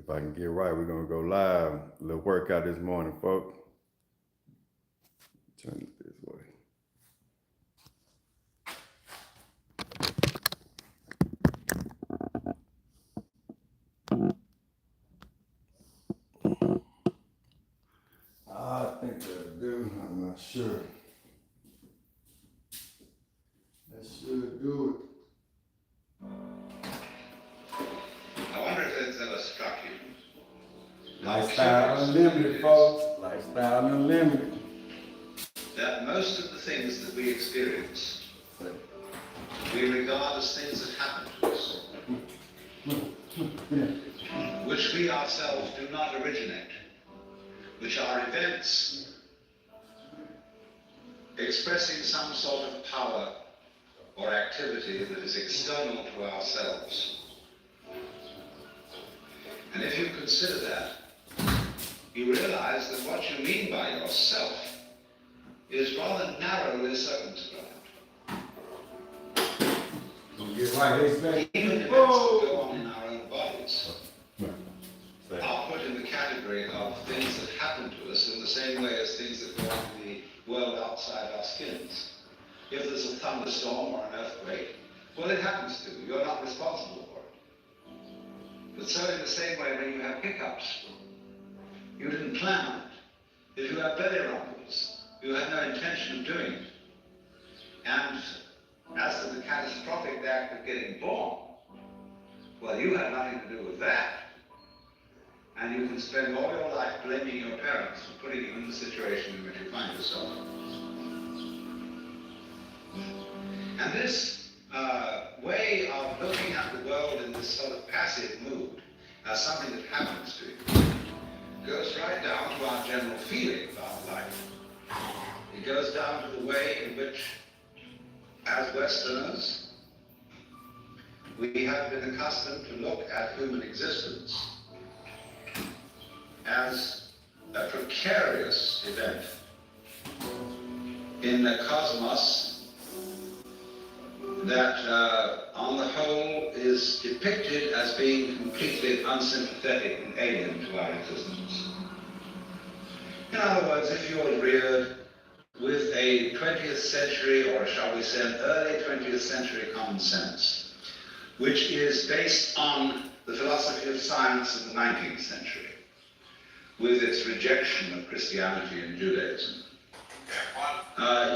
If I can get right, we're gonna go live. A little workout this morning, folks. Turn it this way. I think that'll do. I'm not sure. That should do it. I wonder if it's ever struck you. Lifestyle Unlimited, folks. Lifestyle Unlimited. That most of the things that we experience, we regard as things that happen to us, which we ourselves do not originate, which are events expressing some sort of power or activity that is external to ourselves. And if you consider that, you realize that what you mean by yourself is rather narrowly circumscribed. Get right, Even events that go on in our own bodies are put in the category of things that happen to us in the same way as things that go on in the world outside our skins. If there's a thunderstorm or an earthquake, well, it happens to you. You're not responsible for it. But so in the same way, when you have hiccups, you didn't plan it. If you have belly rumbles, you had no intention of doing it. And as to the catastrophic act of getting born, well, you had nothing to do with that. And you can spend all your life blaming your parents for putting you in the situation in which you find yourself. And this way of looking at the world in this sort of passive mood as something that happens to you goes right down to our general feeling about life. It goes down to the way in which, as Westerners, we have been accustomed to look at human existence as a precarious event in a cosmos that, on the whole, is depicted as being completely unsympathetic and alien to our existence. In other words, if you're reared with a 20th century, or shall we say an early 20th century common sense, which is based on the philosophy of science of the 19th century, with its rejection of Christianity and Judaism,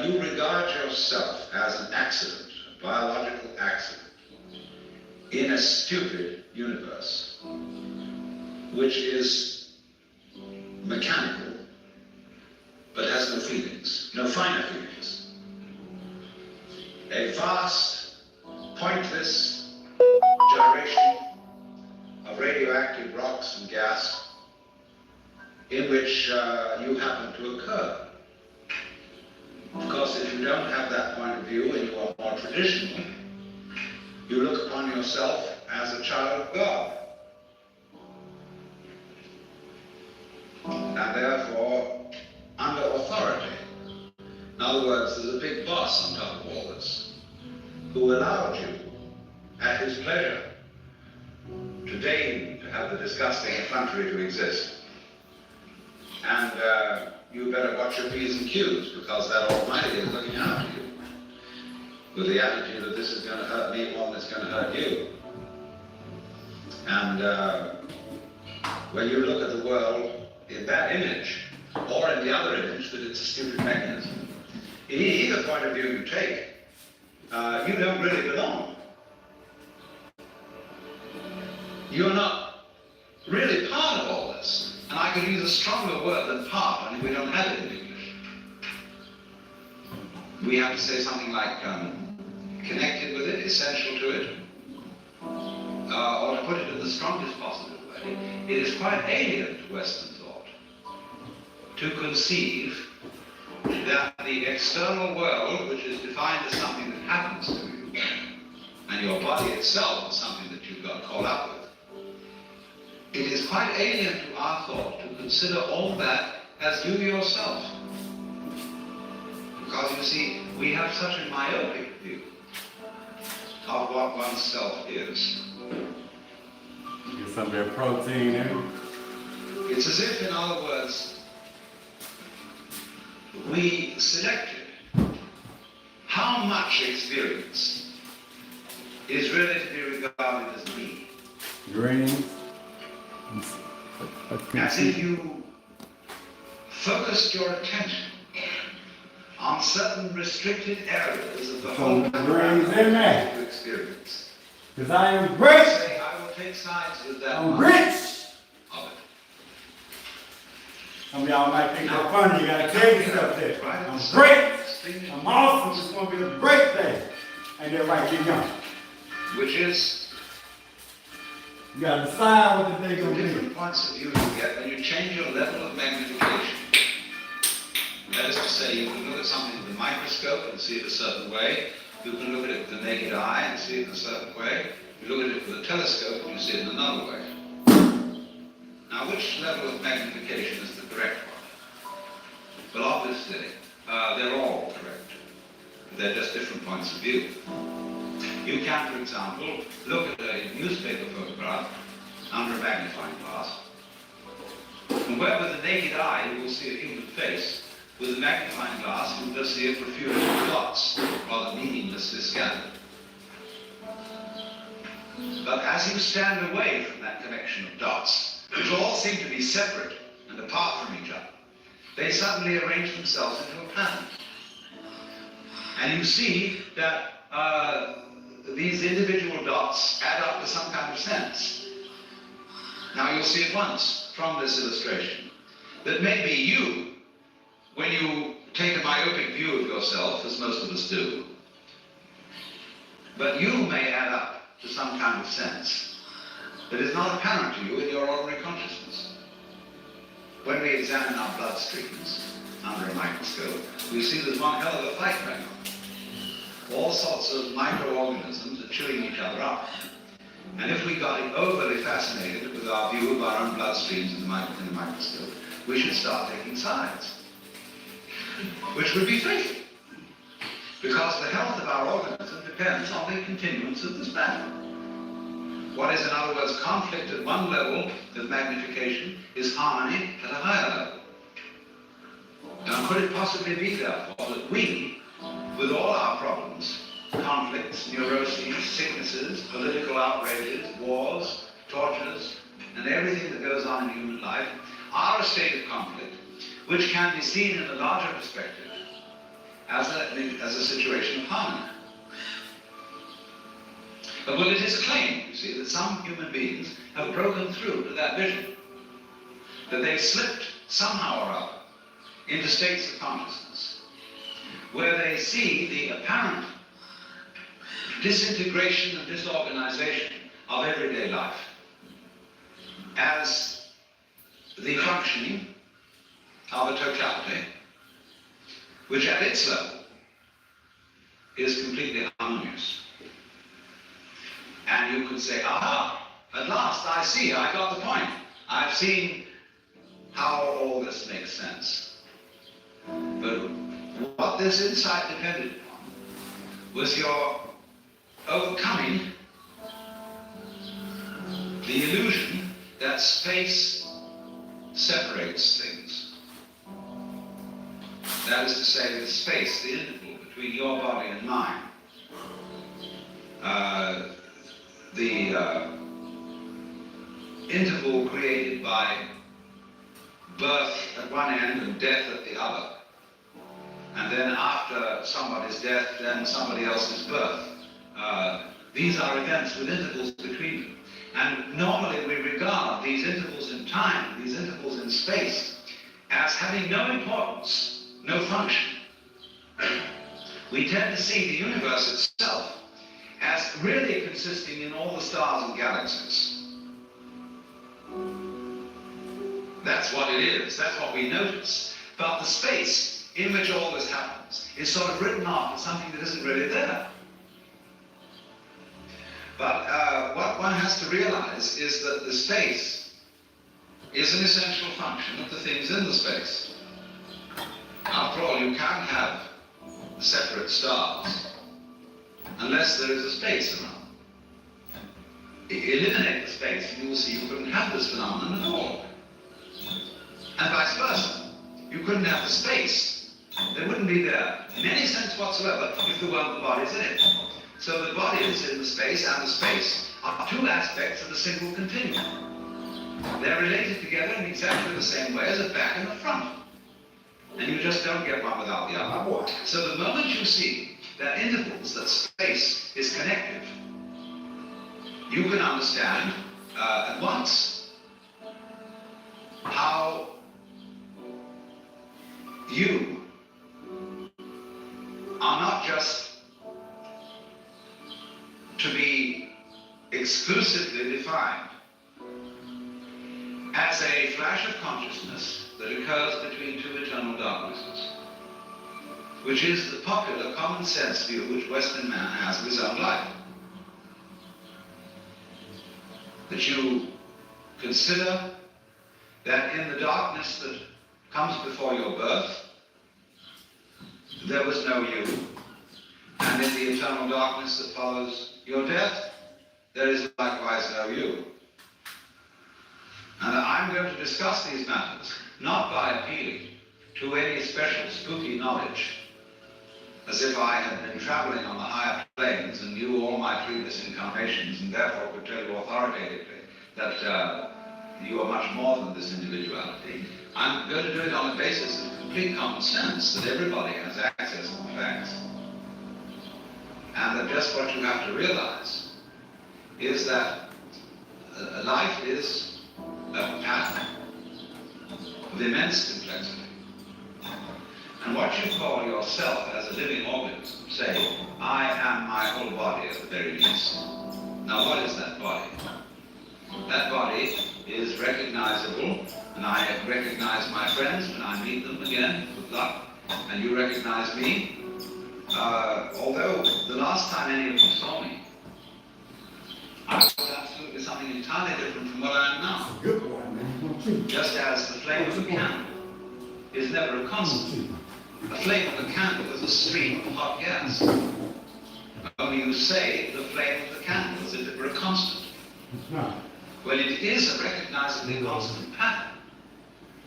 you regard yourself as an accident, a biological accident, in a stupid universe, which is mechanical, but has no feelings, no finer feelings. A vast, pointless gyration of radioactive rocks and gas in which you happen to occur. Of course, if you don't have that point of view and you are more traditional, you look upon yourself as a child of God. And therefore, under authority. In other words, there's a big boss on top of all this, who allowed you, at his pleasure, to deign to have the disgusting effrontery to exist. And you better watch your P's and Q's, because that Almighty is looking after you, with the attitude that this is going to hurt me more than it's going to hurt you. And when you look at the world in that image, or in the other image, that it's a stupid mechanism, in either point of view you take, you don't really belong. You're not really part of all this. And I could use a stronger word than part, only we don't have it in English. We have to say something like connected with it, essential to it, or to put it in the strongest possible way. It is quite alien to Western thought to conceive that the external world, which is defined as something that happens to you, and your body itself is something that you've got caught up with, it is quite alien to our thought to consider all that as you yourself. Because you see, we have such a myopic view of what oneself is. Get some of that protein in. It's as if, in other words, we selected how much experience is really to be regarded as me. Greens. As if you focused your attention on certain restricted areas of the whole greens in there. experience. Because I am great. Say, I will take sides with that. I'm rich. Of it. Some of y'all might think that's funny. You gotta tell yourself that. I'm great. I'm awesome. It's gonna be a great day. Ain't that right? Keep going. Which is You gotta decide what the day the gonna be. different points of view you get when you change your level of magnification. That is to say, you can look at something with a microscope and see it a certain way. You can look at it with the naked eye and see it in a certain way. You look at it with a telescope and you see it in another way. Now, which level of magnification is the correct one? Well, obviously, they're all correct. They're just different points of view. You can, for example, look at a newspaper photograph under a magnifying glass, and where with the naked eye you will see a human face, with a magnifying glass you will just see a profusion of dots, rather meaninglessly scattered. But as you stand away from that connection of dots, which all seem to be separate and apart from each other, they suddenly arrange themselves into a pattern. And you see that these individual dots add up to some kind of sense. Now you'll see at once from this illustration that maybe you, when you take a myopic view of yourself, as most of us do, but you may add up to some kind of sense that is not apparent to you in your ordinary consciousness. When we examine our blood streams under a microscope, we see there's one hell of a fight going on. All sorts of microorganisms are chewing each other up. And if we got overly fascinated with our view of our own blood streams in the microscope, we should start taking sides, which would be fatal, because the health of our organism depends on the continuance of this battle. What is, in other words, conflict at one level of magnification is harmony at a higher level. Now, could it possibly be, therefore, that we, with all our problems, conflicts, neuroses, sicknesses, political outrages, wars, tortures, and everything that goes on in human life, are a state of conflict which can be seen in a larger perspective as a situation of harmony? But well, it is claimed, you see, that some human beings have broken through to that vision, that they've slipped somehow or other into states of consciousness where they see the apparent disintegration and disorganization of everyday life as the functioning of a totality which at its level is completely harmonious. And you could say, aha, at last I see, I got the point. I've seen how all this makes sense. But what this insight depended upon was your overcoming the illusion that space separates things. That is to say, the space, the interval between your body and mine, the interval created by birth at one end and death at the other. And then after somebody's death, then somebody else's birth. These are events with intervals between them. And normally we regard these intervals in time, these intervals in space, as having no importance, no function. We tend to see the universe itself as really consisting in all the stars and galaxies. That's what it is, that's what we notice. But the space in which all this happens is sort of written off as something that isn't really there. But what one has to realize is that the space is an essential function of the things in the space. After all, you can't have separate stars unless there is a space around. eliminate the space, and you will see you couldn't have this phenomenon at all. And vice versa. You couldn't have the space. They wouldn't be there in any sense whatsoever if there weren't the bodies in it. So the bodies in the space and the space are two aspects of the single continuum. They're related together in exactly the same way as the back and the front. And you just don't get one without the other. So the moment you see that intervals, that space is connected, you can understand at once how you are not just to be exclusively defined as a flash of consciousness that occurs between two eternal darknesses, which is the popular common sense view which Western man has of his own life. That you consider that in the darkness that comes before your birth, there was no you, and in the eternal darkness that follows your death, there is likewise no you. And I'm going to discuss these matters not by appealing to any special spooky knowledge, as if I had been traveling on the higher planes and knew all my previous incarnations and therefore could tell you authoritatively that you are much more than this individuality. I'm going to do it on the basis of complete common sense, that everybody has access to the facts. And that just what you have to realize is that life is a pattern of immense complexity. And what you call yourself as a living organism, say, I am my whole body at the very least. Now what is that body? That body is recognizable, and I recognize my friends when I meet them again, good luck, and you recognize me. Although the last time any of you saw me, I was absolutely something entirely different from what I am now. Good one, man. Just as the flame of a candle is never a constant. The flame of a candle is a stream of hot gas. Only you say the flame of the candle as if it were a constant. It's not. Well, it is a recognizably constant pattern.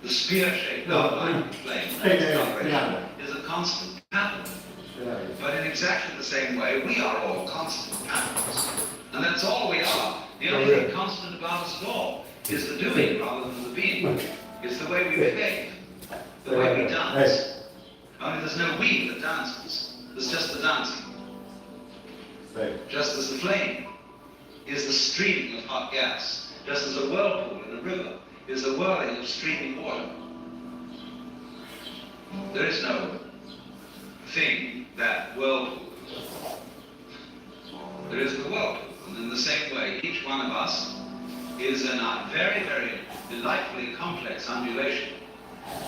The spear-shaped outline of the flame is a constant pattern. But in exactly the same way, we are all constant patterns. And that's all we are. The only thing constant about us at all is the doing rather than the being. It's the way we behave, the way we dance. Only there's no we that dances. There's just the dancing. Just as the flame is the streaming of hot gas, just as a whirlpool in a river is the whirling of streaming water. There is no thing that whirlpool. There is the whirlpool. And in the same way, each one of us is in a very, very delightfully complex undulation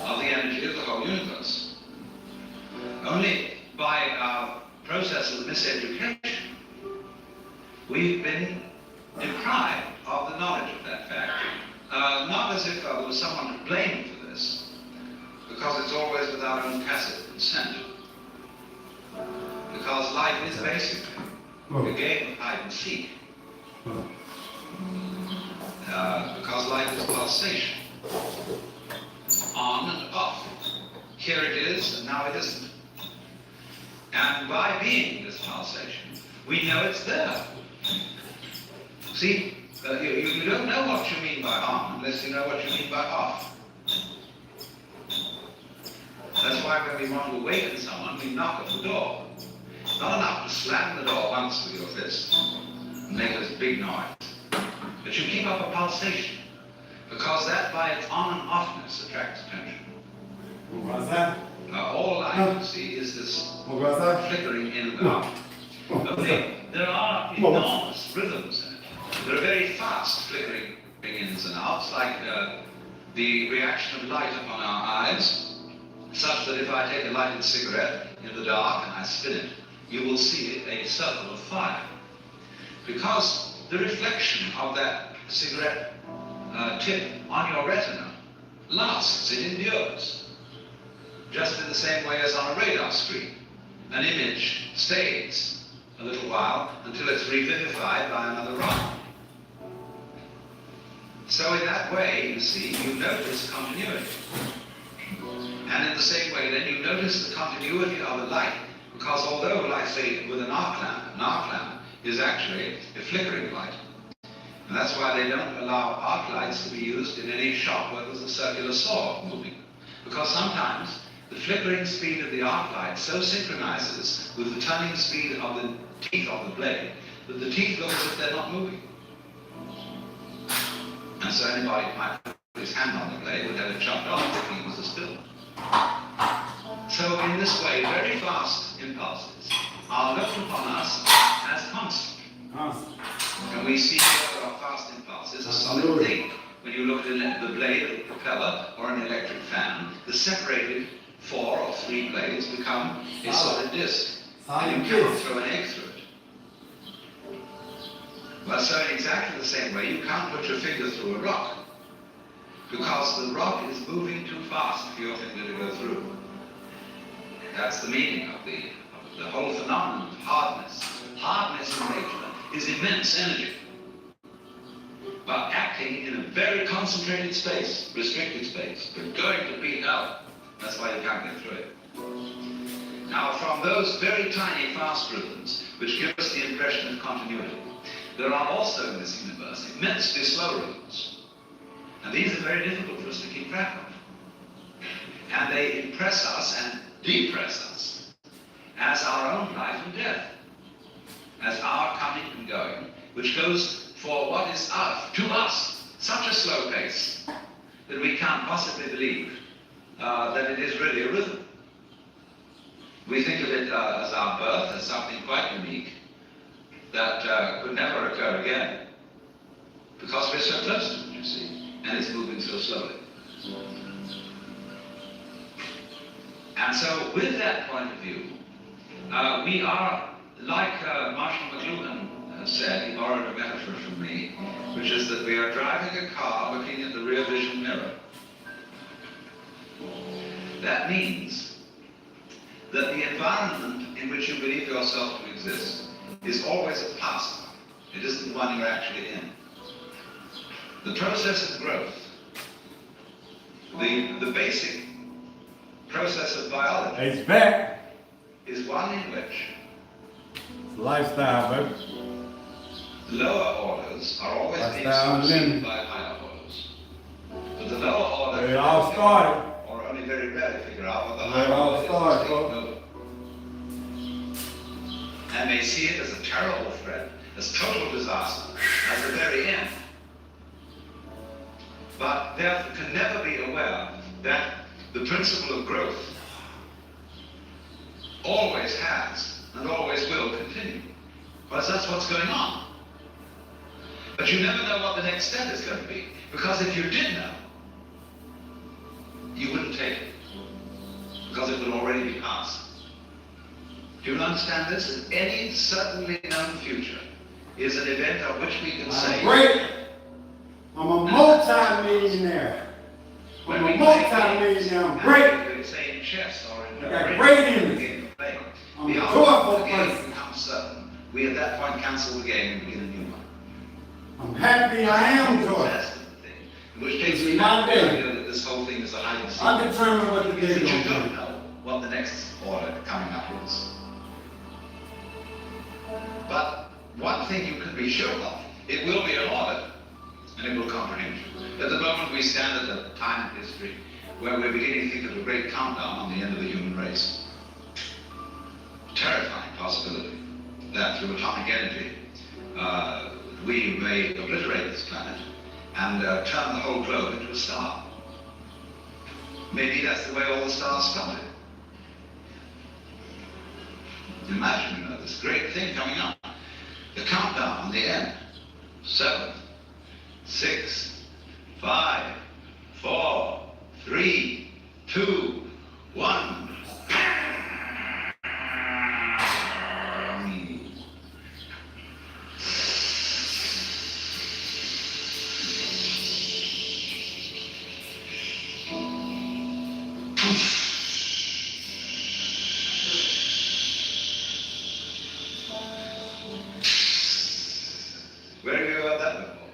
of the energy of the whole universe. Only by our process of miseducation, we've been deprived of the knowledge of that fact. Not as if there was someone to blame for this, because it's always with our own passive consent. Because life is basically a game of hide and seek. Because life is pulsation. On and off. Here it is, and now it isn't. And by being this pulsation, we know it's there. See, you don't know what you mean by on unless you know what you mean by off. That's why when we want to awaken someone, we knock at the door. It's not enough to slam the door once with your fist and make this big noise. But you keep up a pulsation, because that by its on and offness attracts attention. What's that? All I can see is this flickering in and out. Only there are enormous rhythms in it. There are very fast flickering ins and outs, like the reaction of light upon our eyes, such that if I take a lighted cigarette in the dark and I spin it, you will see a circle of fire. Because the reflection of that cigarette tip on your retina lasts, it endures. Just in the same way as on a radar screen. An image stays a little while until it's revivified by another rod. So in that way, you see, you notice continuity. And in the same way, then you notice the continuity of the light, because although, like say, with an arc lamp is actually a flickering light. And that's why they don't allow arc lights to be used in any shop where there's a circular saw moving. Because sometimes the flickering speed of the arc light so synchronizes with the turning speed of the teeth of the blade that the teeth look as if they're not moving. And so anybody who might put his hand on the blade would have it chopped off thinking it was a spill. So in this way, very fast impulses are looked upon us as constant. And we see here our fast impulses a solid thing. When you look at the blade of the propeller or an electric fan, the separated 4 or 3 blades become a solid disc. And you cannot throw an egg through it. Well, so in exactly the same way, you can't put your finger through a rock, because the rock is moving too fast for your finger to go through. That's the meaning of the whole phenomenon of hardness. Hardness in nature is immense energy, but acting in a very concentrated space, restricted space, but going to beat hell. That's why you can't get through it. Now, from those very tiny fast rhythms, which give us the impression of continuity, there are also in this universe immensely slow rhythms. And these are very difficult for us to keep track of. And they impress us and depress us as our own life and death, as our coming and going, which goes for what is to us such a slow pace that we can't possibly believe that it is really a rhythm. We think of it as our birth, as something quite unique that could never occur again, because we're so close to it, you see, and it's moving so slowly. And so with that point of view, we are, like Marshall McLuhan said, he borrowed a metaphor from me, which is that we are driving a car looking at the rear vision mirror. That means that the environment in which you believe yourself to exist is always a past one. It isn't the one you're actually in. The process of growth, the basic process of biology, HVAC is one in which lifestyle, baby. lower orders are always being Lifestyle superseded limit. by higher orders. But the lower order It all started. or only very rarely figure out what the It higher all order is started, taking folks. over. And they see it as a terrible threat, as total disaster, at the very end. But they can never be aware that the principle of growth always has and always will continue, because that's what's going on. But you never know what the next step is going to be, because if you did know, you wouldn't take it, because it will already be past. Do you understand this? That any certainly known future is an event of which we can say, Great. I'm a multi-millionaire. I'm a multi-millionaire. I'm great. We say in chess or in I got great in game of playing. I'm a The joyful outcome of the game person. becomes certain. We at that point cancel the game and begin a new one. I'm happy I am joyful. That's the thing. Which takes It's me my back to the day. idea that this whole thing is a hide and seek. I determine what the day Because is you going to don't be. know what the next order coming up is. But one thing you can be sure of, it will be an order, and it will comprehend you. At the moment we stand at a time in history where we're beginning to think of a great countdown on the end of the human race. Terrifying possibility that through atomic energy we may obliterate this planet and turn the whole globe into a star. Maybe that's the way all the stars started. Imagine, you know, this great thing coming up. The countdown on the end. 7, 6, 5, 4, 3, 2, 1. Where have you heard that before?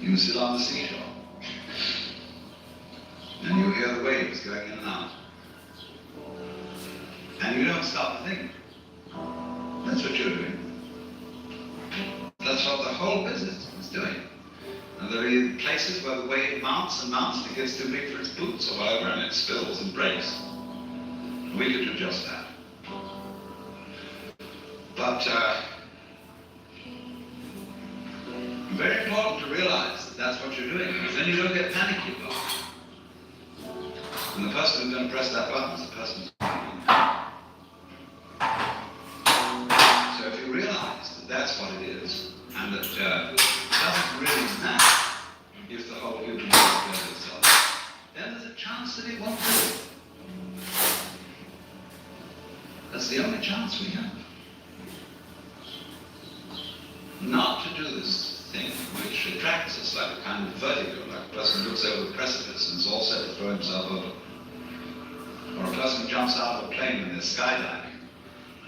You can sit on the seashore. And you hear the waves going in and out. And you don't stop to think. That's what you're doing. That's what the whole business is doing. And there are places where the wave mounts and mounts and it gets too big for its boots or whatever, and it spills and breaks. We could do just that. But very important to realize that that's what you're doing, because then you don't get panicky about it. And the person who's going to press that button is the person who's panicking. So if you realize that that's what it is, and that it doesn't really matter if the whole human world does itself, then there's a chance that it won't do it. That's the only chance we have. Not to do this thing which attracts us like a kind of vertigo, like a person who looks over the precipice and is all set to throw himself over. Or a person who jumps out of a plane when they're skydiving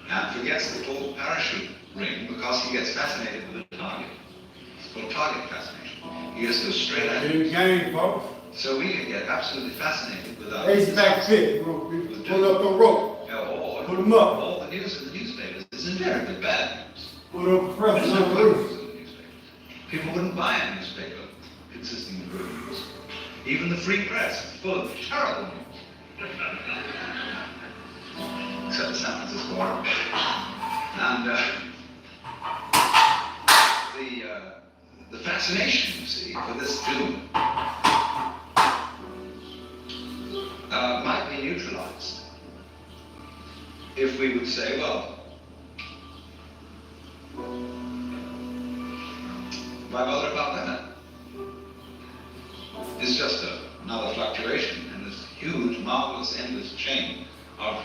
and forgets to pull the parachute ring because he gets fascinated with the target. It's called target fascination. He just goes straight at it. In the game, folks. So we can get absolutely fascinated with our HVAC fit. Pull up the rope. or Put them up. all the news in the newspapers is invariably bad news. Put up the press There's on no the good roof. news in the newspaper. People wouldn't buy a newspaper consisting of good news. Even the free press is full of terrible news. Except the San Francisco one. And the fascination, you see, for this doom might be neutralized if we would say, well, why bother about that? It's just another fluctuation in this huge, marvelous, endless chain of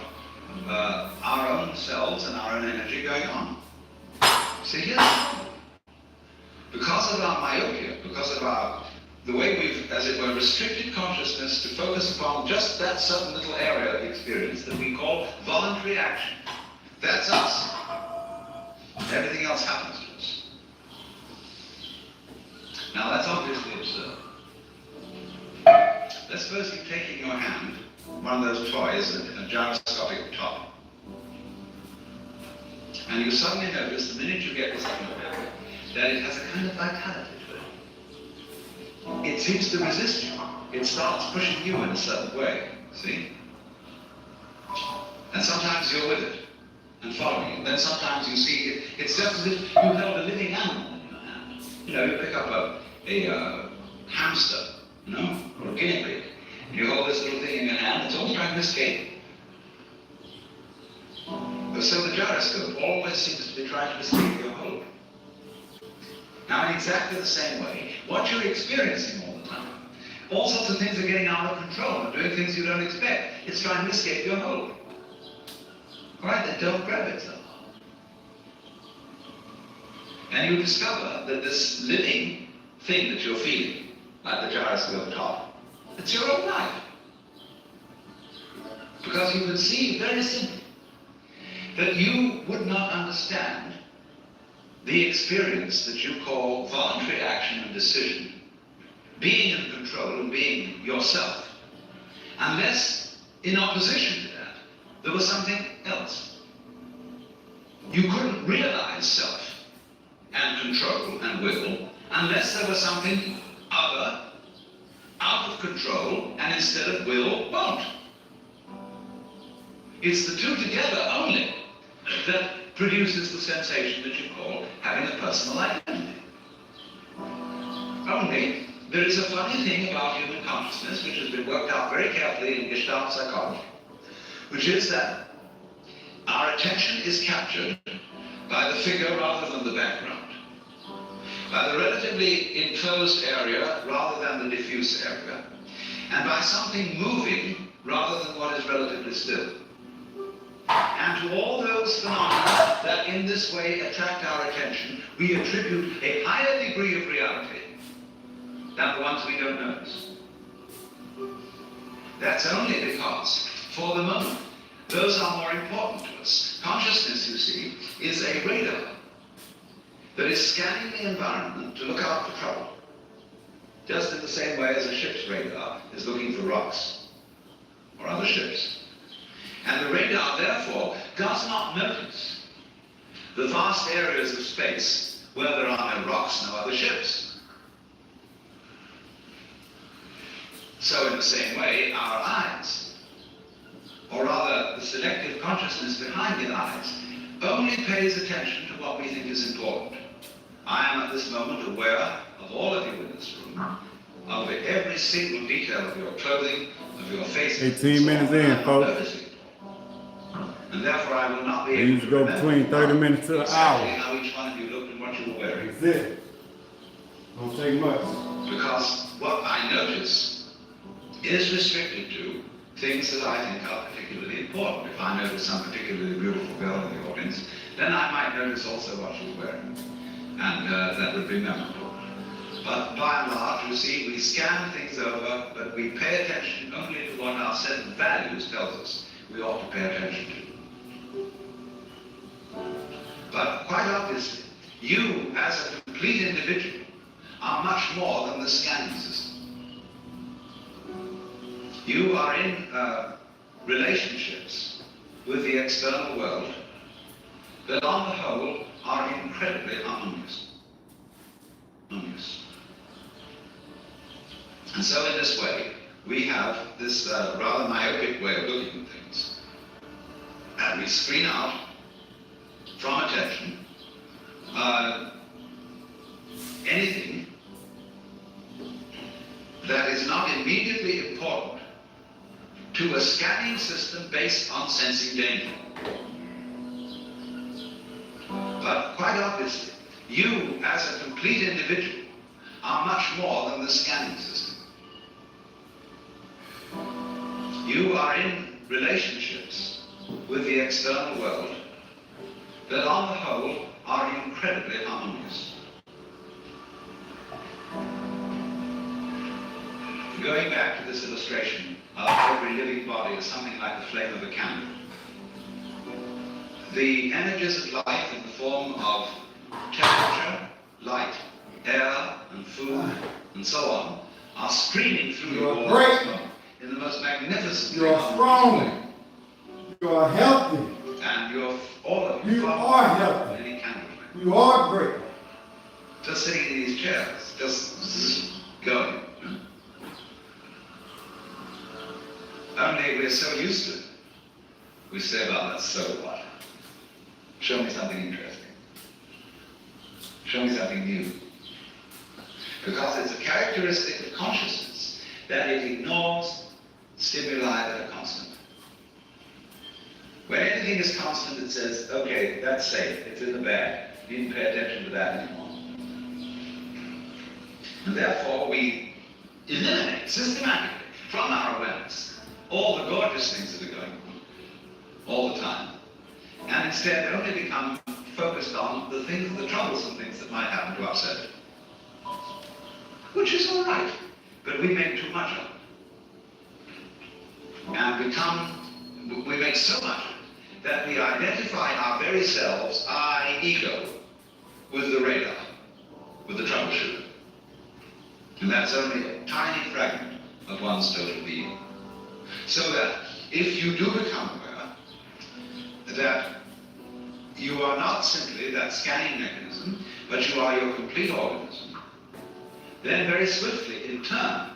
our own selves and our own energy going on. See, here's the problem. Because of our myopia, because of the way we've, as it were, restricted consciousness to focus upon just that certain little area of experience that we call voluntary action. That's us. Everything else happens to us. Now that's obviously absurd. Let's suppose you take in your hand one of those toys, a gyroscopic top. And you suddenly notice, the minute you get this in your hand, that it has a kind of vitality to it. It seems to resist you. It starts pushing you in a certain way, see? And sometimes you're with it and following it. Then sometimes you see it's just as if you held a living animal in your hand. You know, you pick up a hamster, you know, or a guinea pig, and you hold this little thing in your hand, it's always trying to escape. So the gyroscope always seems to be trying to escape your hold. Now, in exactly the same way, what you're experiencing all the time, all sorts of things are getting out of control and doing things you don't expect. It's trying to escape your hold. All right, then don't grab it so hard. And you discover that this living thing that you're feeling, like the gyroscope top, it's your own life. Because you can see very simply that you would not understand the experience that you call voluntary action and decision, being in control and being yourself, unless in opposition to that, there was something else. You couldn't realize self and control and will unless there was something other, out of control, and instead of will, won't. It's the two together only that produces the sensation that you call having a personal identity. Only, there is a funny thing about human consciousness which has been worked out very carefully in Gestalt psychology, which is that our attention is captured by the figure rather than the background, by the relatively enclosed area rather than the diffuse area, and by something moving rather than what is relatively still. And to all those phenomena that in this way attract our attention, we attribute a higher degree of reality than the ones we don't notice. That's only because, for the moment, those are more important to us. Consciousness, you see, is a radar that is scanning the environment to look out for trouble. just in the same way as a ship's radar is looking for rocks or other ships. And the radar, therefore, does not notice the vast areas of space where there are no rocks, no other ships. So in the same way, our eyes, or rather the selective consciousness behind the eyes, only pays attention to what we think is important. I am at this moment aware of all of you in this room, of every single detail of your clothing, of your face. 18 minutes in, folks. And therefore I will not be You able need to to go between 30 minutes to an exactly hour. how each one of you looked and what you were wearing. That's it. Don't take much. Because what I notice is restricted to things that I think are particularly important. If I notice some particularly beautiful girl in the audience, then I might notice also what she's wearing. And that would be memorable. But by and large, you see, we scan things over, but we pay attention only to what our set of values tells us we ought to pay attention to. But quite obviously, you as a complete individual are much more than the scanning system. You are in relationships with the external world that on the whole are incredibly harmonious. And so in this way, we have this rather myopic way of looking at things. And we screen out from attention anything that is not immediately important to a scanning system based on sensing danger. But quite obviously, you as a complete individual are much more than the scanning system. You are in relationships with the external world that on the whole are incredibly harmonious. Going back to this illustration of every living body is something like the flame of a candle. The energies of life in the form of temperature, light, air, and food, and so on, are streaming through You your are organs great. in the most magnificent You are strong. You are healthy. and you're all of You far are more healthy. than any candle flame. You are great. Just sitting in these chairs, just going. Only we're so used to it. We say, well, that's so what? Show me something interesting. Show me something new. Because it's a characteristic of consciousness that it ignores stimuli that are constant. When anything is constant, it says, okay, that's safe, it's in the bag. You needn't pay attention to that anymore. And therefore, we eliminate systematically from our awareness all the gorgeous things that are going on all the time. And instead only become focused on the things, the troublesome things that might happen to upset it. Which is all right, but we make too much of it. And we make so much of it that we identify our very selves, I, ego, with the radar, with the troubleshooter. And that's only a tiny fragment of one's total being. So that if you do become aware that you are not simply that scanning mechanism, but you are your complete organism, then very swiftly, in turn,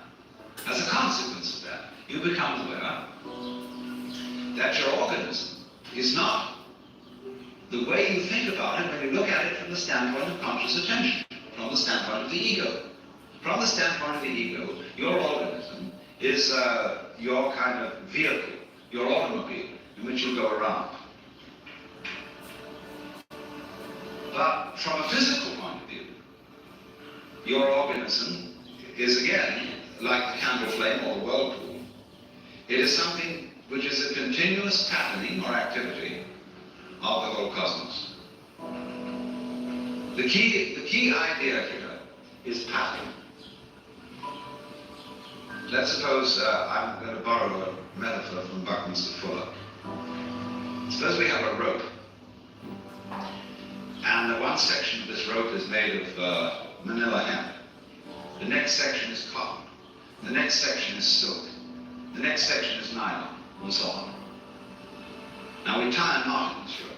as a consequence of that, you become aware that your organism is not the way you think about it when you look at it from the standpoint of conscious attention, from the standpoint of the ego. From the standpoint of the ego, your organism is your kind of vehicle, your automobile, in which you go around. But from a physical point of view, your organism is again like the candle flame or the whirlpool. It is something which is a continuous patterning or activity of the whole cosmos. The key idea here is pattern. Let's suppose I'm going to borrow a metaphor from Buckminster Fuller. Suppose we have a rope, and one section of this rope is made of manila hemp, The next section is cotton. The next section is silk. The next section is nylon, and so on. Now we tie a knot in this rope.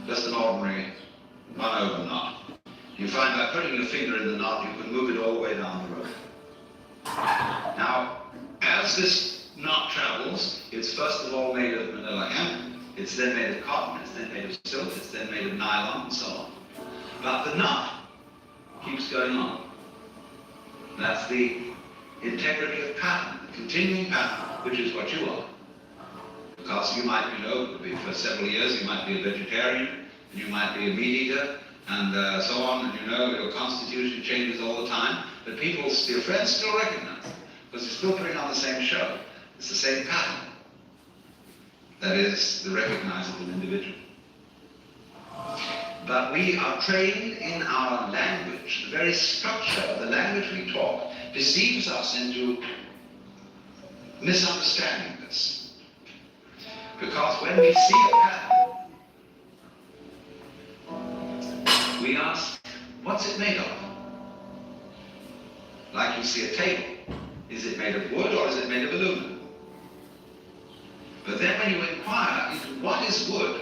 Just an ordinary run-over knot. You find by putting your finger in the knot, you can move it all the way down the rope. Now, as this knot travels, it's first of all made of manila hemp, it's then made of cotton, it's then made of silk, it's then made of nylon, and so on. But the knot keeps going on. That's the integrity of pattern, the continuing pattern, which is what you are. Because you might, for several years, you might be a vegetarian, and you might be a meat eater, and so on, and your constitution changes all the time, but your friends still recognize it, because you're still putting on the same show. It's the same pattern. That is the recognizable individual. But we are trained in our language. The very structure of the language we talk deceives us into misunderstanding this. Because when we see a pattern, we ask, what's it made of? Like you see a table. Is it made of wood or is it made of aluminum? But then when you inquire into what is wood,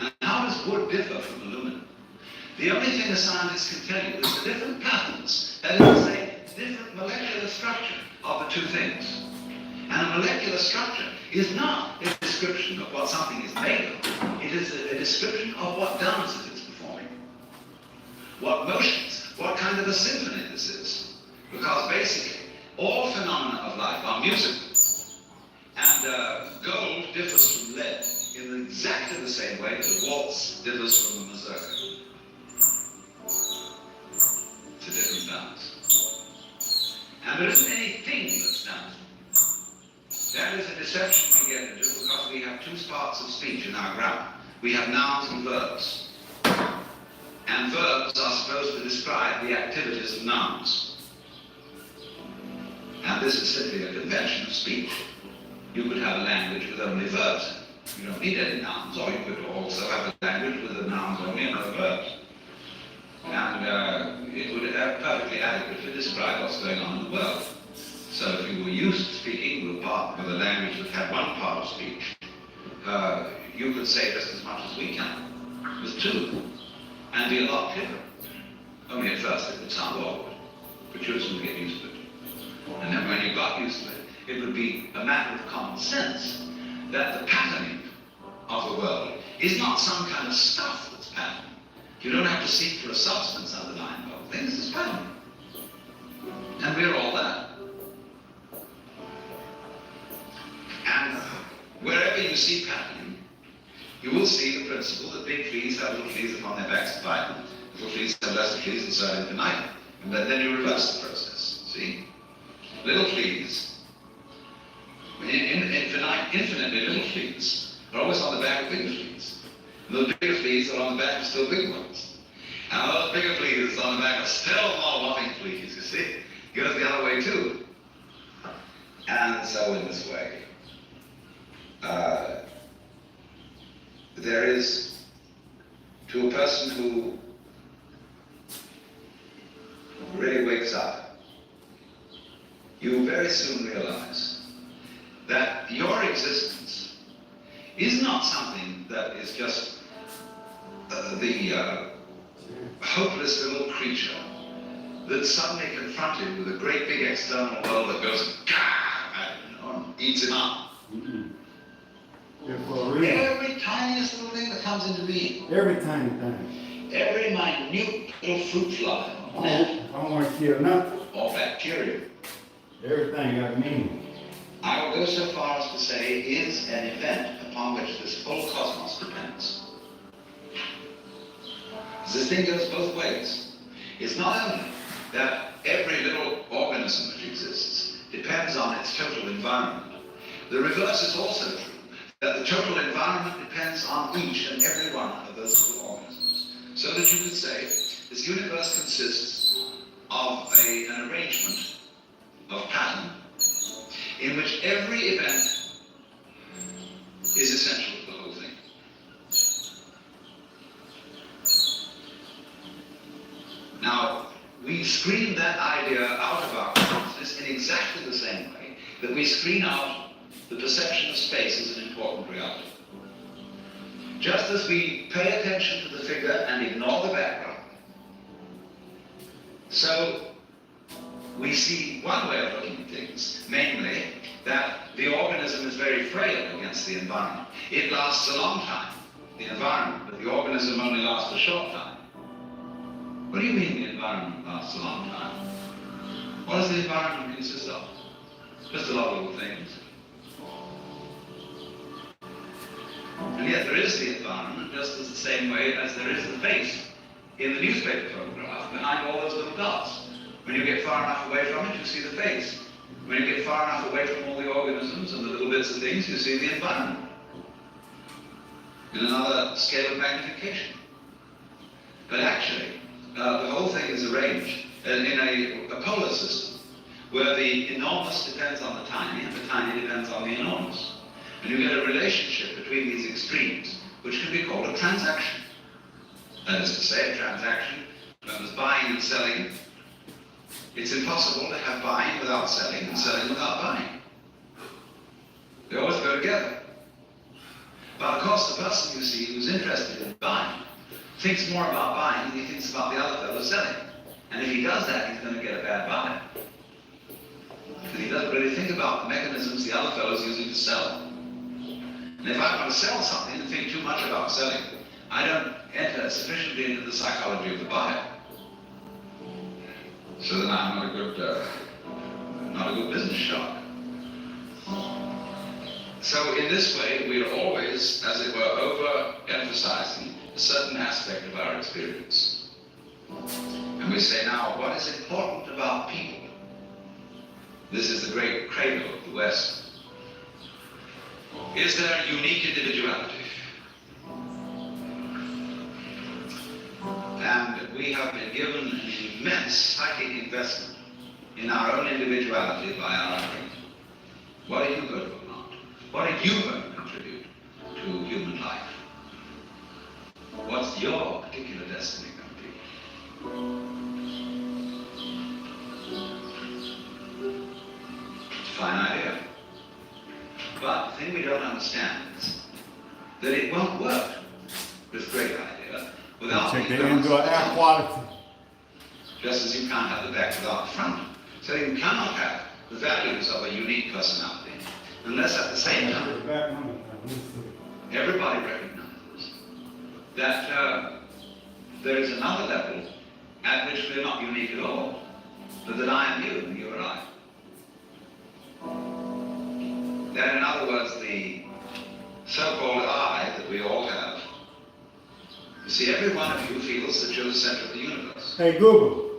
and how does wood differ from aluminum, the only thing a scientist can tell you is the different patterns, that is to say, different molecular structure of the two things. And a molecular structure is not a description of what something is made of. It is a description of what dances it's performing, what motions, what kind of a symphony this is. Because basically, all phenomena of life are musical. And gold differs from lead in exactly the same way that a waltz differs from a mazurka. It's a different dance. And there isn't anything that's dancing. That is a deception we get into because we have two parts of speech in our grammar. We have nouns and verbs. And verbs are supposed to describe the activities of nouns. And this is simply a convention of speech. You could have a language with only verbs. You don't need any nouns, or you could also have a language with the nouns only and no verbs. And it would perfectly adequately describe what's going on in the world. So if you were used to speaking with a language that had one part of speech, you could say just as much as we can, with two, and be a lot clearer. Only at first it would sound awkward, but you'd soon get used to it. And then when you got used to it, it would be a matter of common sense that the patterning of the world is not some kind of stuff that's patterned. You don't have to seek for a substance underlying the whole thing. This is patterning. And we're all that. And wherever you see patterning, you will see the principle that big fleas have little fleas upon their backs to bite them, little fleas have lesser fleas and so on infinitum. And then you reverse the process, see? Little fleas, infinitely little fleas, are always on the back of bigger fleas. And those bigger fleas are on the back of still bigger ones. And those bigger fleas are on the back of still more loving fleas, you see? It goes the other way too. And so in this way, there is, to a person who really wakes up, you very soon realize that your existence is not something that is just the hopeless little creature that's suddenly confronted with a great big external world that goes, and eats him up. Every tiniest little thing that comes into being. Every tiny thing. Every minute little fruit fly. I don't want to kill nothing. Or bacteria. Everything got meaning. I will go so far as to say is an event upon which this whole cosmos depends. This thing goes both ways. It's not only that every little organism which exists depends on its total environment. The reverse is also true, that the total environment depends on each and every one of those little organisms. So that you could say this universe consists of an arrangement of pattern in which every event is essential to the whole thing. Now, we screen that idea out of our consciousness in exactly the same way that we screen out the perception of space as an important reality. Just as we pay attention to the figure and ignore the background, so we see one way of looking at things, namely that the organism is very frail against the environment. It lasts a long time, the environment, but the organism only lasts a short time. What do you mean the environment lasts a long time? What does the environment consist of? Just a lot of little things. And yet there is the environment just as the same way as there is the face in the newspaper photograph behind all those little dots. When you get far enough away from it, you see the face. When you get far enough away from all the organisms and the little bits of things, you see the environment in another scale of magnification. But actually, the whole thing is arranged in a polar system where the enormous depends on the tiny and the tiny depends on the enormous. And you get a relationship between these extremes, which can be called a transaction. That is to say, a transaction when there's buying and selling. It's impossible to have buying without selling and selling without buying. They always go together. But of course, the person you see who's interested in buying thinks more about buying than he thinks about the other fellow selling. And if he does that, he's going to get a bad buy. Because he doesn't really think about the mechanisms the other fellow's using to sell. And if I want to sell something and think too much about selling, I don't enter sufficiently into the psychology of the buyer. So then I'm not a good business shark. So in this way, we are always, as it were, over-emphasizing a certain aspect of our experience. And we say, now, what is important about people? This is the great cradle of the West. Is there a unique individuality? And we have been given an immense psychic investment in our own individuality by our upbringing. What are you good or not? What are you going to contribute to human life? What's your particular destiny going to be? It's a fine idea. But the thing we don't understand is that it won't work, this great idea, without take the indoor air quality. Just as you can't have the back without the front. So you cannot have the values of a unique personality unless at the same time everybody recognizes that there is another level at which we're not unique at all, but that I am you and you are I. That, in other words, the so-called I that we all have, you see, every one of you feels that you're the center of the universe. Hey Google,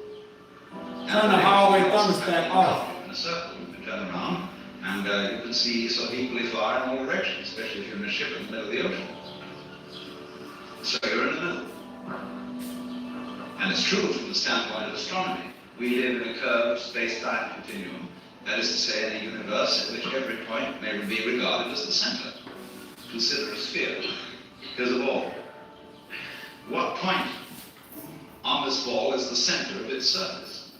turn the hallway thermostat off. In a circle, you can turn around and you can see sort of equally far in all directions, especially if you're in a ship in the middle of the ocean. So you're in the middle. And it's true from the standpoint of astronomy. We live in a curved space-time continuum. That is to say, in a universe in which every point may be regarded as the center. Consider a sphere, because of all. What point on this ball is the center of its surface?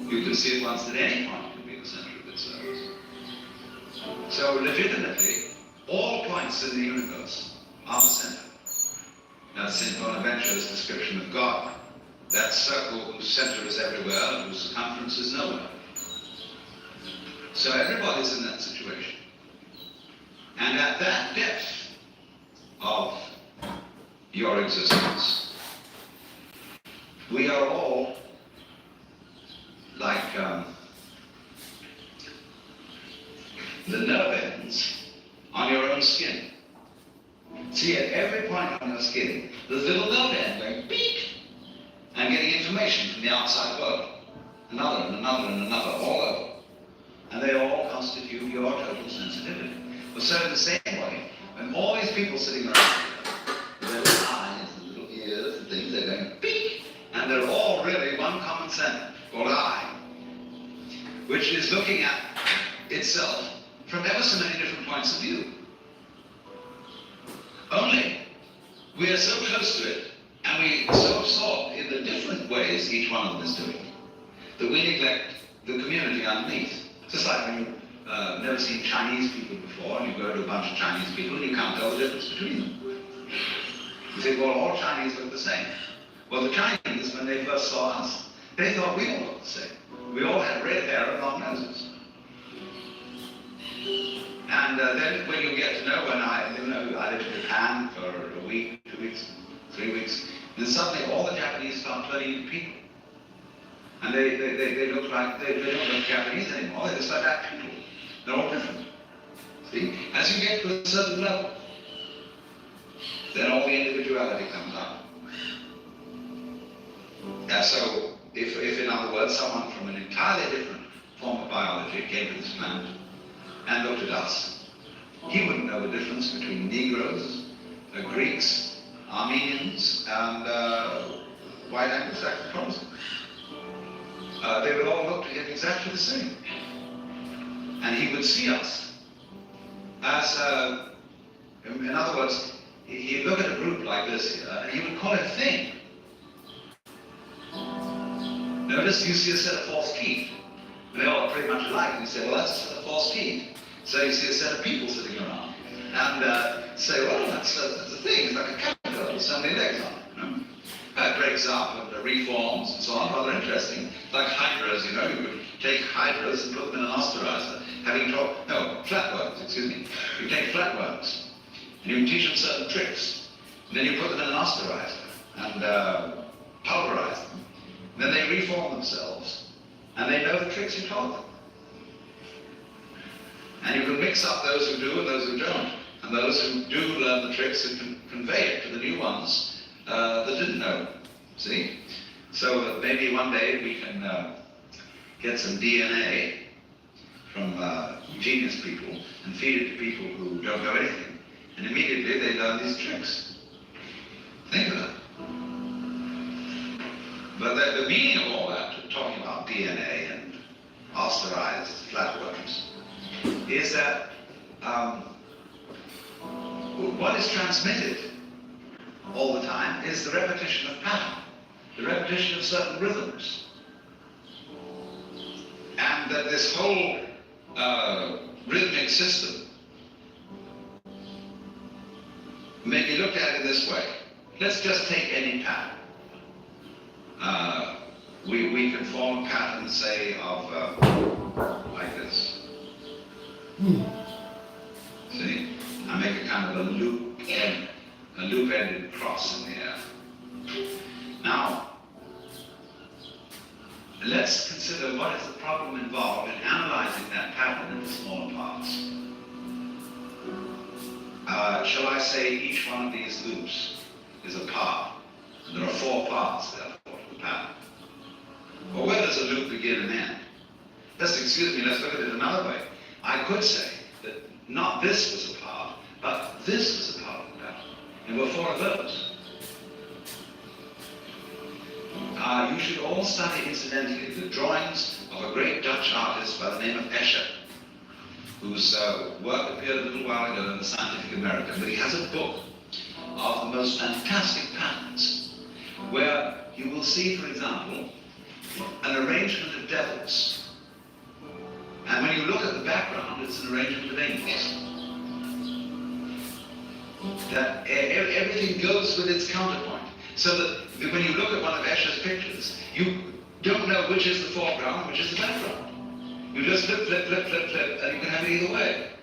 You can see at once that any point can be the center of its surface. So, legitimately, all points in the universe are the center. That's St. Bonaventure's description of God. That circle whose center is everywhere and whose circumference is nowhere. So everybody's in that situation. And at that depth of your existence, we are all like the nerve ends on your own skin. See, at every point on your skin, there's a little nerve end going beep and getting information from the outside world. Another and another and another, all over. And they all constitute your total sensitivity. Well, so in the same way, when all these people sitting around here, with their little eyes and little ears and things, they're going beep, and they're all really one common center called I, which is looking at itself from ever so many different points of view. Only we are so close to it, and we so absorbed in the different ways ways each one of them is doing, that we neglect the community underneath. Just like when you've never seen Chinese people before, and you go to a bunch of Chinese people, and you can't tell the difference between them. You think, well, all Chinese look the same. Well, the Chinese, when they first saw us, they thought we all looked the same. We all had red hair and long noses. And then when you get to know, when I lived in Japan for a week, 2 weeks, 3 weeks, then suddenly all the Japanese start turning into people. And they look like, they don't look Japanese anymore, they just like that people. They're all different. See? As you get to a certain level, then all the individuality comes out. And so, if in other words, someone from an entirely different form of biology came to this planet and looked at us, he wouldn't know the difference between Negroes, Greeks, Armenians, and white Anglo-Saxon Protestants. They would all look to him exactly the same. And he would see us as, in other words, he'd look at a group like this here, and he would call it a thing. Notice you see a set of false teeth. And they all are pretty much alike. And you say, well, that's a set of false teeth. So you see a set of people sitting around. And say, well, that's a thing. It's like a caterpillar with so many legs on it. You know? It breaks up and reforms and so on. Rather interesting. Like hydras, you know. You could take hydras and put them in an osterizer. Flatworms, excuse me. You take flatworms and you teach them certain tricks. And then you put them in an osterizer and pulverize them. And then they reform themselves, and they know the tricks you taught them. And you can mix up those who do and those who don't. And those who do learn the tricks and can convey it to the new ones that didn't know. See? So maybe one day we can get some DNA from genius people and feed it to people who don't know anything. And immediately they learn these tricks. Think of that. But the meaning of all that, talking about DNA and osterized flatworms, is that what is transmitted all the time is the repetition of pattern, the repetition of certain rhythms. And that this whole rhythmic system may be looked at in this way. Let's just take any pattern. We can form a pattern, say, of like this. See? I make a kind of a loop-ended cross in the air. Now, let's consider what is the problem involved in analyzing that pattern into smaller parts. Shall I say each one of these loops is a part? And there are 4 parts, therefore, to the pattern. Well, where does a loop begin and end? Let's look at it another way. I could say that not this was a part, but this was a part of the pattern. And there were 4 of those. You should all study, incidentally, the drawings of a great Dutch artist by the name of Escher, whose work appeared a little while ago in the Scientific American, but he has a book of the most fantastic patterns, where you will see, for example, an arrangement of devils. And when you look at the background, it's an arrangement of angels. That everything goes with its counterpoint. So that when you look at one of Escher's pictures, you don't know which is the foreground and which is the background. You just flip, flip, flip, flip, flip, and you can have it either way.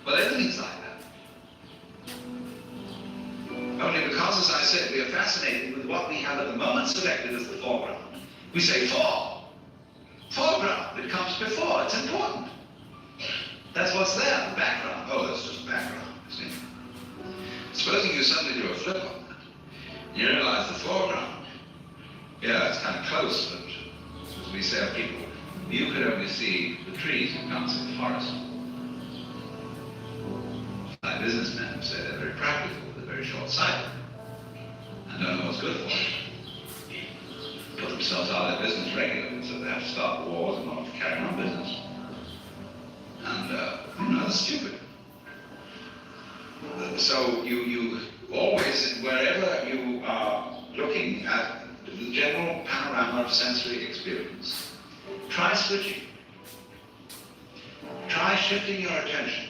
Well, everything's like that. Only because, as I said, we are fascinated with what we have at the moment selected as the foreground. We say foreground. It comes before. It's important. That's what's there, the background. Oh, that's just background, you see. Supposing you suddenly do a flip on that, you realize the foreground. Yeah, it's kind of close, but as we say of people, you could only see the trees, you can't see the forest. Like businessmen who say they're very practical, they're very short-sighted, and don't know what's good for them. Put themselves out of their business regularly, so they have to start wars in order to carry on business. And, that's stupid. So you always, wherever you are looking at the general panorama panorama of sensory experience. Try switching. Try shifting your attention.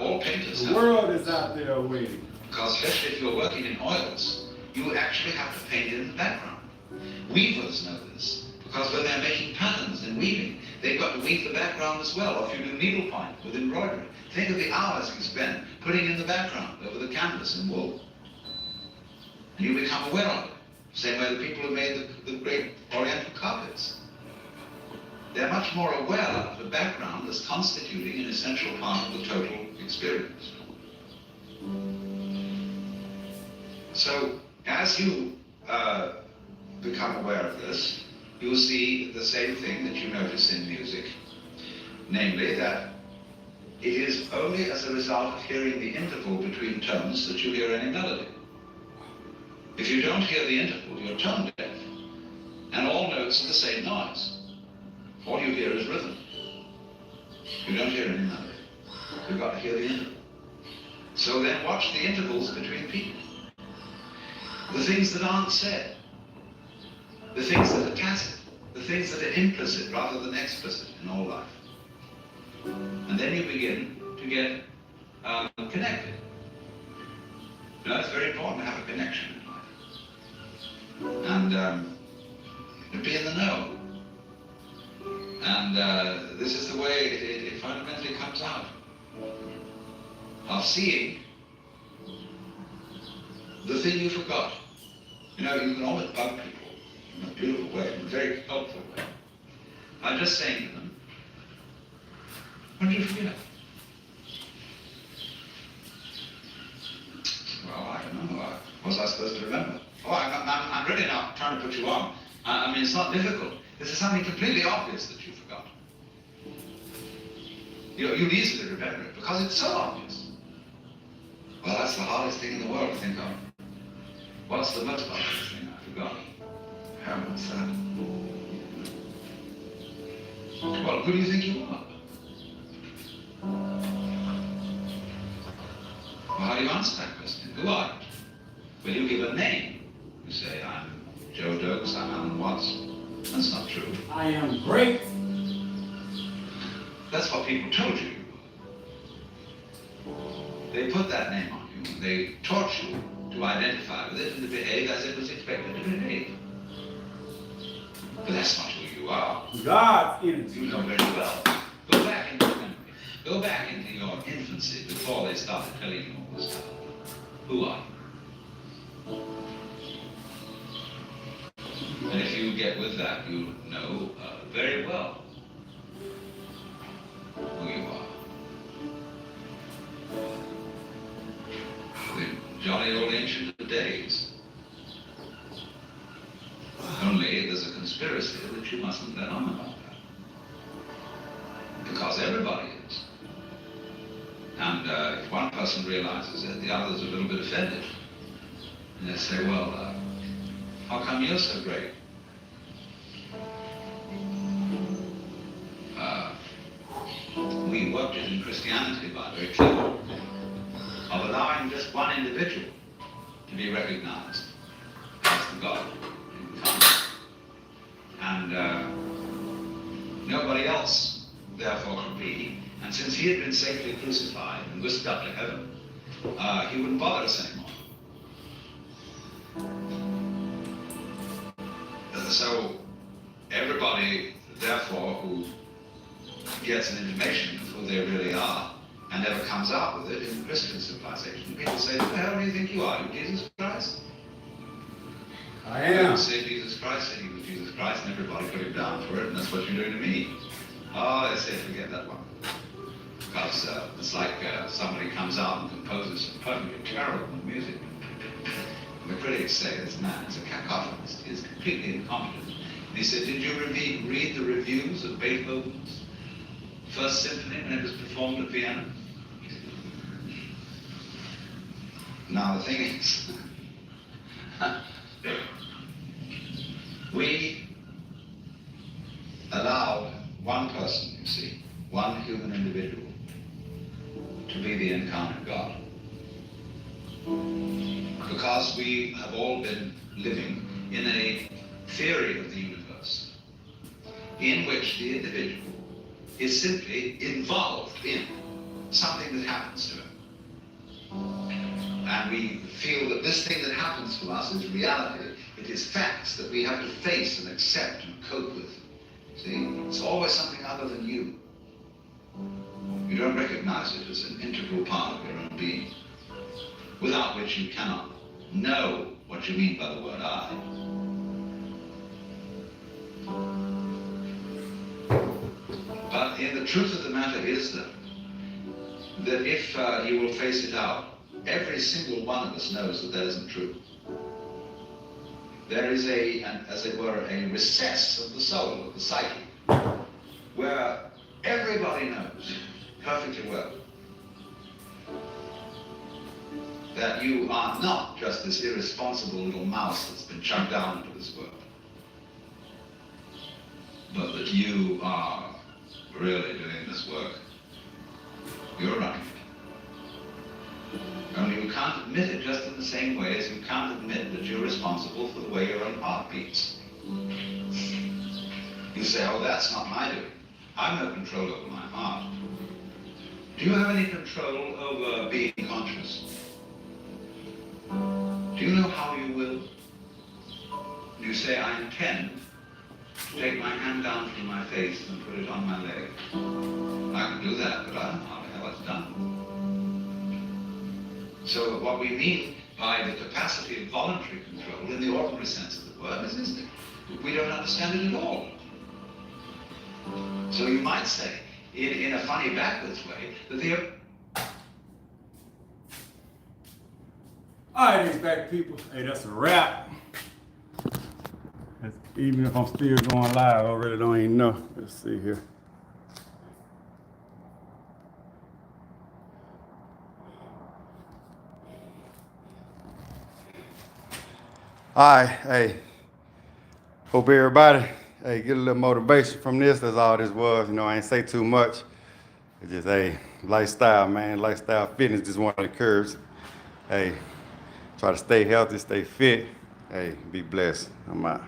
All painters The world is out there waiting. Because especially if you're working in oils, you actually have to paint in the background. Weavers know this, because when they're making patterns and weaving, they've got to weave the background as well. Or if you do needlepoint with embroidery, think of the hours you spend putting in the background over the canvas in wool. And you become aware of it. Same way the people who made the great oriental carpets. They're much more aware of the background as constituting an essential part of the total experience. So, as you become aware of this, you'll see the same thing that you notice in music, namely that it is only as a result of hearing the interval between tones that you hear any melody. If you don't hear the interval, you're tone deaf, and all notes are the same noise. All you hear is rhythm. You don't hear any melody. You've got to hear the interval. So then watch the intervals between people. The things that aren't said. The things that are tacit. The things that are implicit rather than explicit in all life. And then you begin to get connected. You know, it's very important to have a connection in life. And to be in the know. And this is the way it fundamentally comes out. Of seeing the thing you forgot. You know, you can always bug people in a beautiful way, in a very helpful way. By just saying to them, what did you forget? Well, I don't know. What was I supposed to remember? Oh, I'm really not trying to put you on. I mean, it's not difficult. This is something completely obvious that you forgot. You'll easily remember it because it's so obvious. Well, that's the hardest thing in the world to think of. What's the most obvious thing I forgot? What's that? Well, who do you think you are? Well, how do you answer that question? Who are you? Well, you give a name. You say, I'm Joe Dokes, I'm Alan Watts. That's not true. I am great. That's what people told you. They put that name on you, and they taught you to identify with it and to behave as it was expected to behave. But that's not who you are. God's energy. You know very well. Go back into memory. Go back into your infancy before they started telling you all this stuff. Who are you? And if you get with that, you know very well who you are. The jolly old ancient days. Only there's a conspiracy that you mustn't let on about that. Because everybody is. And if one person realizes it, the other's a little bit offended. And they say, well, how come you're so great? We worked it in Christianity by very clever of allowing just one individual to be recognized as the God incarnate. And nobody else, therefore, could be. And since he had been safely crucified and whisked up to heaven, he wouldn't bother us anymore. So everybody, therefore, who gets an intimation of who they really are and never comes out with it in Christian civilization, people say, who the hell do you think you are? You Jesus Christ? I am. You say Jesus Christ, and he was Jesus Christ, and everybody put him down for it, and that's what you're doing to me. Oh, they say, forget that one. Because it's like somebody comes out and composes some perfectly terrible music. The critics say this man is a cacophonist. He is completely incompetent. And he said, did you read the reviews of Beethoven's First Symphony when it was performed at Vienna? Now the thing is, We allowed one person, you see, one human individual, to be the incarnate God. Because we have all been living in a theory of the universe in which the individual is simply involved in something that happens to him. And we feel that this thing that happens to us is reality. It is facts that we have to face and accept and cope with. See, it's always something other than you. You don't recognize it as an integral part of your own being, without which you cannot know what you mean by the word I. But the truth of the matter is that if you will face it out, every single one of us knows that that isn't true. There is as it were, a recess of the soul, of the psyche, where everybody knows perfectly well that you are not just this irresponsible little mouse that's been chucked down into this world, but that you are really doing this work. You're running it. Only you can't admit it just in the same way as you can't admit that you're responsible for the way your own heart beats. You say, oh, that's not my doing. I've no control over my heart. Do you have any control over being conscious? Do you know how you will? You say, I intend to take my hand down from my face and put it on my leg. I can do that, but I don't know how the hell it's done. So what we mean by the capacity of voluntary control in the ordinary sense of the word is that we don't understand it at all. So you might say, in a funny backwards way, that the... Alright, HVAC people. Hey, that's a wrap. Even if I'm still going live, I really don't even know. Let's see here. Alright, hey. Hope everybody, hey, get a little motivation from this. That's all this was. You know, I ain't say too much. It's just, hey, lifestyle, man. Lifestyle fitness, just one of the curves. Hey, try to stay healthy, stay fit. Hey, be blessed. I'm out.